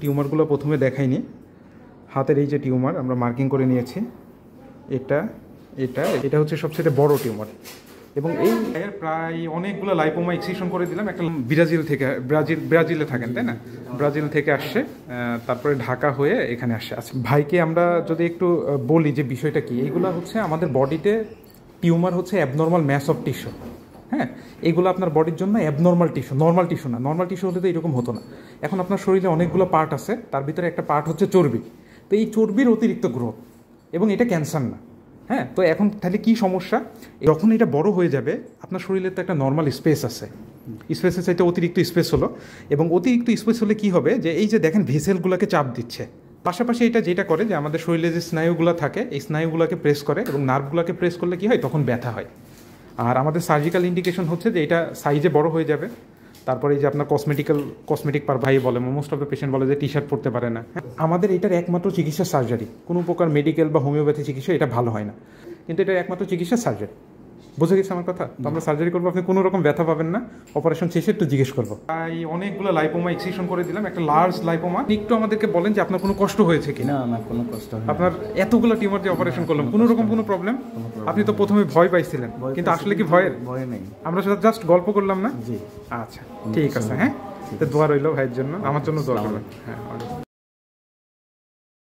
টিউমারগুলো প্রথমে দেখাইনি। হাতের এই যে টিউমার আমরা মার্কিং করে নিয়েছি, এটা এটা এটা হচ্ছে সবচেয়ে বড় টিউমার এবং এই প্রায় অনেকগুলো লাইপোমা এক্সিশন করে দিলাম। একটা ব্রাজিল থেকে, ব্রাজিলে থাকেন তাই না, ব্রাজিল থেকে আসছে, তারপরে ঢাকা হয়ে এখানে আসছে। আচ্ছা ভাইকে আমরা যদি একটু বলি যে বিষয়টা কি, এইগুলো হচ্ছে আমাদের বডিতে টিউমার হচ্ছে অ্যাবনর্মাল ম্যাস অফ টিস্যু। হ্যাঁ, এগুলো আপনার বডির জন্য অ্যাবনর্মাল টিস্যু, নর্মাল টিস্যু না। নর্মাল টিস্যু হলে তো এরকম হতো না। এখন আপনার শরীরে অনেকগুলো পার্ট আছে, তার ভিতরে একটা পার্ট হচ্ছে চর্বি। তো এই চর্বির অতিরিক্ত গ্রোথ, এবং এটা ক্যান্সার না। হ্যাঁ, তো এখন তাহলে কী সমস্যা, যখন এটা বড় হয়ে যাবে আপনার শরীরে তো একটা নর্মাল স্পেস আছে, স্পেসের চাইতে অতিরিক্ত স্পেস হলো, এবং অতিরিক্ত স্পেস হলে কি হবে যে এই যে দেখেন ভেসেলগুলোকে চাপ দিচ্ছে। পাশাপাশি এটা যেটা করে যে আমাদের শরীরে যে স্নায়ুগুলো থাকে এই স্নায়ুগুলোকে প্রেস করে, এবং নার্ভগুলোকে প্রেস করলে কি হয়, তখন ব্যথা হয়। আর আমাদের সার্জিক্যাল ইন্ডিকেশন হচ্ছে যে এটা সাইজে বড় হয়ে যাবে। তারপরে এই যে আপনার কসমেটিক পার ভাই বলে, মোস্ট অফ দ্য পেশেন্ট বলে যে টি শার্ট পরতে পারে না। আমাদের এটার একমাত্র চিকিৎসা সার্জারি, কোনো প্রকার মেডিকেল বা হোমিওপ্যাথি চিকিৎসা এটা ভালো হয় না, কিন্তু এটার একমাত্র চিকিৎসা সার্জারি। বুঝে গেছে আমার কথা? তো আমরা সার্জারি করবো, আপনি কোনো রকম ব্যথা পাবেন না। অপারেশন শেষে একটু জিজ্ঞেস করবো। তাই অনেকগুলো লাইপোমা এক্সিশন করে দিলাম, একটা লার্জ লাইপোমা। একটু আমাদেরকে বলেন যে আপনার কোনো কষ্ট হয়েছে কি না? না, কোনো কষ্ট হয়নি। আপনার এতগুলো টিউমার দিয়ে অপারেশন করলাম, কোনো রকম কোনো প্রবলেম? আপনি তো প্রথমে ভয় পাইছিলেন, কিন্তু আসলে কি ভয় নেই, আমরা জাস্ট গল্প করলাম না? জি। আচ্ছা ঠিক আছে, হ্যাঁ, তো দোয়া রইল ভাইয়ের জন্য, আমার জন্য দোয়া করবেন। হ্যাঁ।